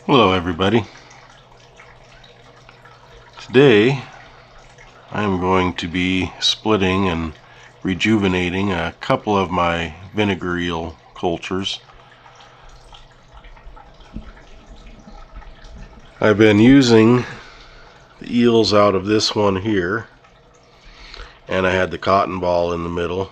Hello everybody. Today I am going to be splitting and rejuvenating a couple of my vinegar eel cultures. I've been using the eels out of this one here, and I had the cotton ball in the middle,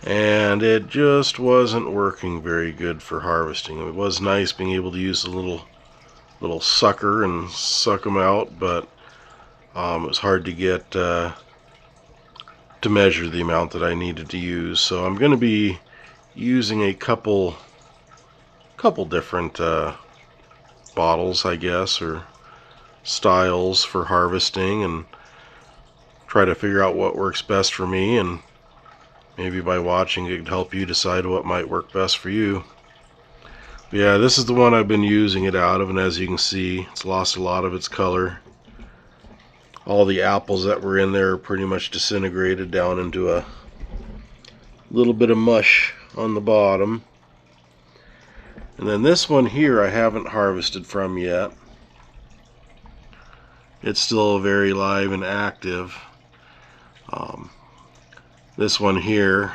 and it just wasn't working very good for harvesting. It was nice being able to use the little sucker and suck them out, but it was hard to get to measure the amount that I needed to use. So I'm going to be using a couple different bottles, I guess, or styles for harvesting, and try to figure out what works best for me, and maybe by watching it could help you decide what might work best for you. But yeah, this is the one I've been using it out of, and as you can see, it's lost a lot of its color. All the apples that were in there are pretty much disintegrated down into a little bit of mush on the bottom. And then this one here I haven't harvested from yet. It's still very live and active. This one here,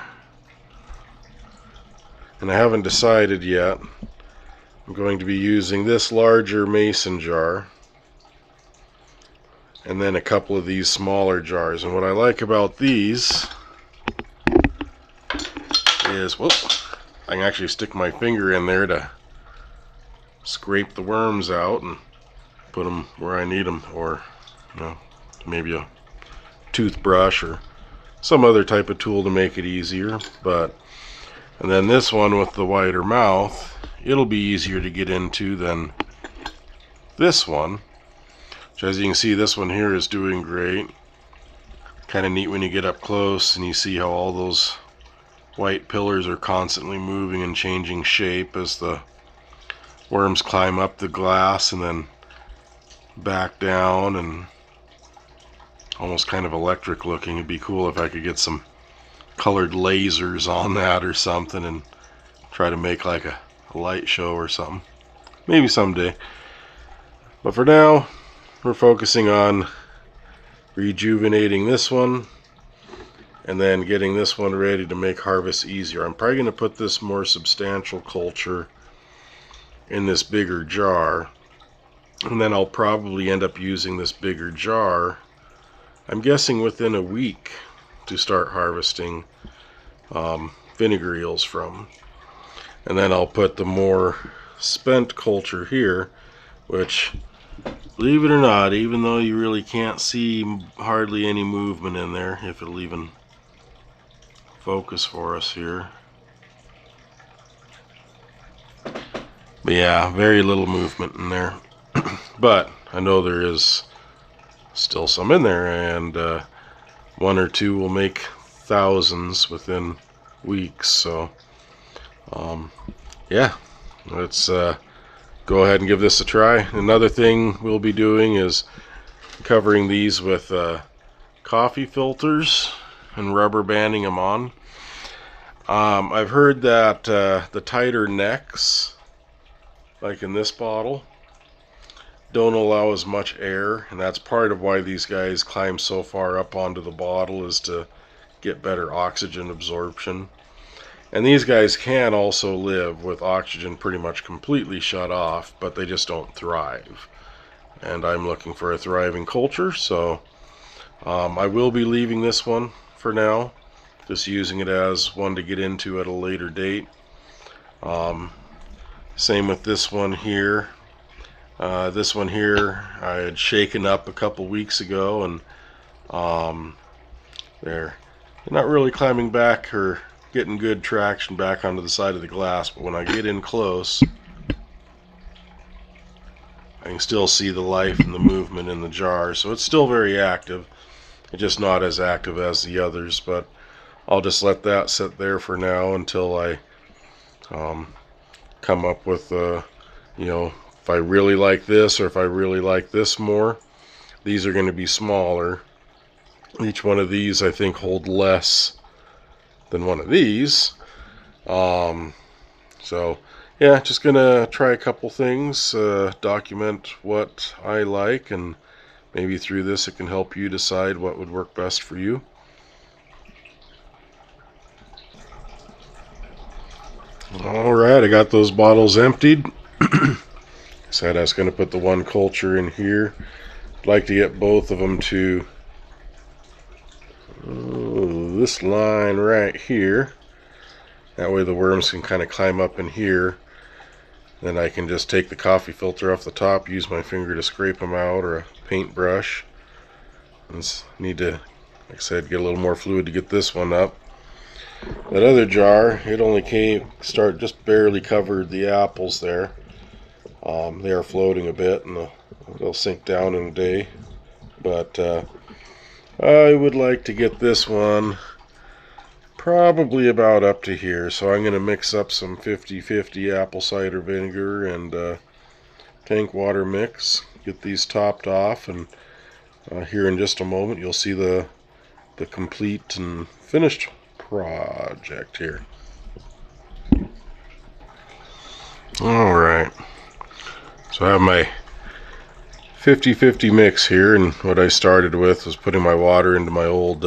and I haven't decided yet. I'm going to be using this larger mason jar, and then a couple of these smaller jars. And what I like about these is, whoop, I can actually stick my finger in there to scrape the worms out and put them where I need them, or maybe a toothbrush or some other type of tool to make it easier. And then this one with the wider mouth, it'll be easier to get into than this one, which, as you can see, this one here is doing great. Kind of neat when you get up close and you see how all those white pillars are constantly moving and changing shape as the worms climb up the glass and then back down, and almost kind of electric looking. It'd be cool if I could get some colored lasers on that or something and try to make like a light show or something. Maybe someday. But for now, we're focusing on rejuvenating this one and then getting this one ready to make harvest easier. I'm probably going to put this more substantial culture in this bigger jar, and then I'll probably end up using this bigger jar, I'm guessing, within a week to start harvesting vinegar eels from. And then I'll put the more spent culture here, which, believe it or not, even though you really can't see hardly any movement in there, if it'll even focus for us here. But yeah, very little movement in there. But I know there is still some in there, and one or two will make thousands within weeks. So yeah, let's go ahead and give this a try. Another thing we'll be doing is covering these with coffee filters and rubber banding them on. I've heard that the tighter necks, like in this bottle, don't allow as much air, and that's part of why these guys climb so far up onto the bottle, is to get better oxygen absorption. And these guys can also live with oxygen pretty much completely shut off, but they just don't thrive. And I'm looking for a thriving culture, so I will be leaving this one for now, just using it as one to get into at a later date. Same with this one here. This one here I had shaken up a couple weeks ago, and they're not really climbing back or getting good traction back onto the side of the glass, but when I get in close, I can still see the life and the movement in the jar. So it's still very active. It's just not as active as the others, but I'll just let that sit there for now until I come up with if I really like this, or if I really like this more. These are going to be smaller. Each one of these, I think, hold less than one of these. So yeah, just gonna try a couple things, document what I like, and maybe through this it can help you decide what would work best for you. Alright, I got those bottles emptied. Said I was going to put the one culture in here. I'd like to get both of them to this line right here. That way the worms can kind of climb up in here. Then I can just take the coffee filter off the top, use my finger to scrape them out, or a paintbrush. Need to, like I said, get a little more fluid to get this one up. That other jar, it only just barely covered the apples there. They are floating a bit, and they'll sink down in a day. But I would like to get this one probably about up to here. So I'm going to mix up some 50-50 apple cider vinegar and tank water mix. Get these topped off, and here in just a moment you'll see the complete and finished project here. Alright, so I have my 50-50 mix here, and what I started with was putting my water into my old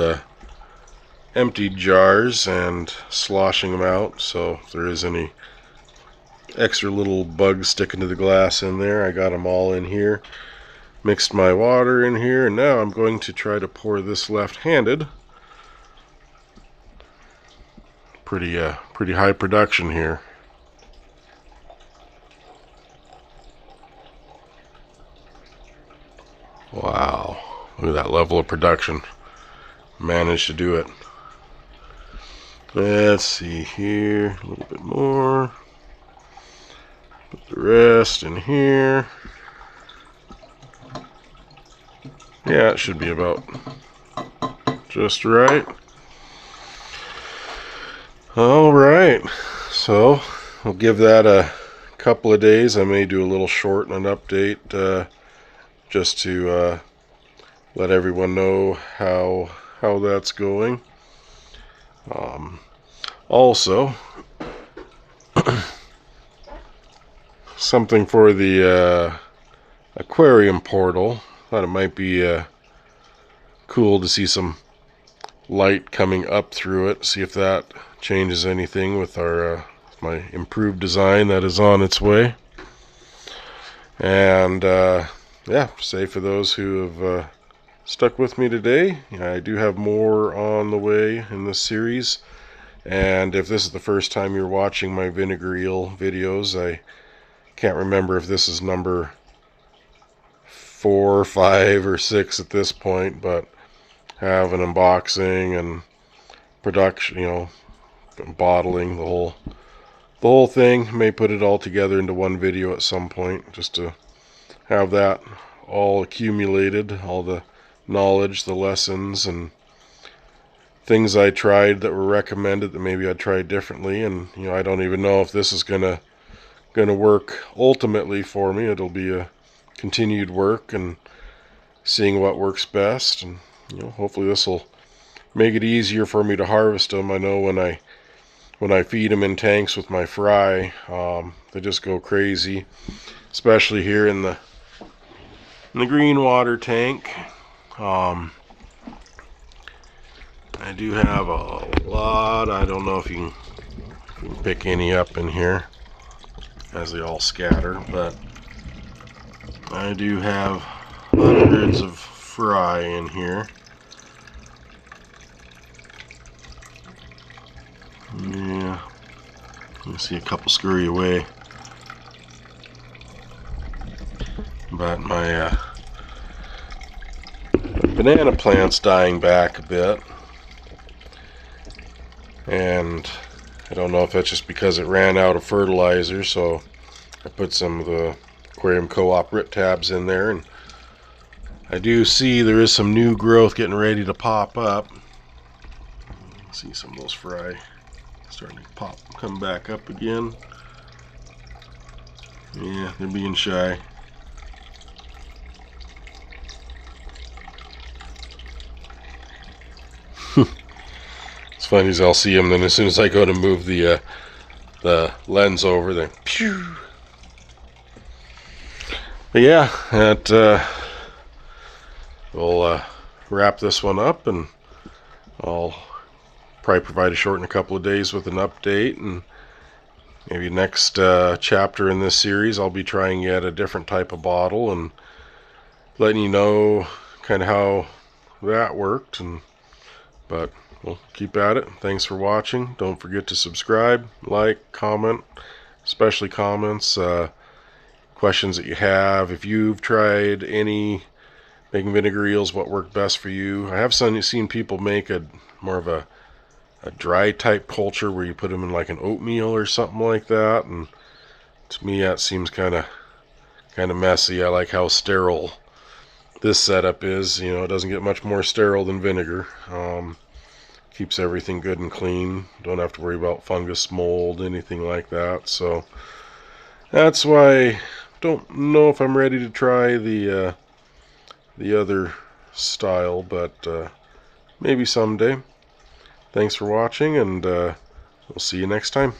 emptied jars and sloshing them out, so if there is any extra little bugs sticking to the glass in there, I got them all in here. Mixed my water in here, and now I'm going to try to pour this left-handed. Pretty high production here. Wow, look at that level of production. Managed to do it. Let's see here, a little bit more. Put the rest in here. Yeah, it should be about just right. Alright, so we'll give that a couple of days. I may do a little short and an update just to let everyone know how that's going. Also, something for the aquarium portal. Thought it might be cool to see some light coming up through it. See if that changes anything with our my improved design that is on its way. And yeah, say for those who have stuck with me today, I do have more on the way in this series. And if this is the first time you're watching my Vinegar Eel videos, I can't remember if this is number 4, 5, or 6 at this point, but have an unboxing and production, bottling, the whole thing. May put it all together into one video at some point, just to have that all accumulated, all the knowledge, the lessons, and things I tried that were recommended that maybe I'd try differently. And I don't even know if this is gonna work ultimately for me. It'll be a continued work and seeing what works best, and hopefully this will make it easier for me to harvest them. I know when I feed them in tanks with my fry, they just go crazy, especially here in the green water tank. I do have a lot. I don't know if you can pick any up in here as they all scatter, but I do have hundreds of fry in here. Yeah, you see a couple scurry away, but my banana plant's dying back a bit, and I don't know if that's just because it ran out of fertilizer, so I put some of the Aquarium Co-op RIT tabs in there, and I do see there is some new growth getting ready to pop up. See some of those fry starting to come back up again. Yeah, they're being shy. It's funny as I'll see them, then as soon as I go to move the the lens over, then pew. But yeah, that we'll wrap this one up, and I'll probably provide a short in a couple of days with an update, and maybe next chapter in this series I'll be trying yet a different type of bottle and letting you know kind of how that worked. But we'll keep at it. Thanks for watching. Don't forget to subscribe, like, comment, especially comments, questions that you have. If you've tried any making vinegar eels, what worked best for you. I have seen people make a more of a dry type culture where you put them in like an oatmeal or something like that, and to me that seems kind of messy. I like how sterile this setup is. You know, it doesn't get much more sterile than vinegar. Keeps everything good and clean. Don't have to worry about fungus, mold, anything like that. So that's why I don't know if I'm ready to try the other style, but maybe someday. Thanks for watching, and we'll see you next time.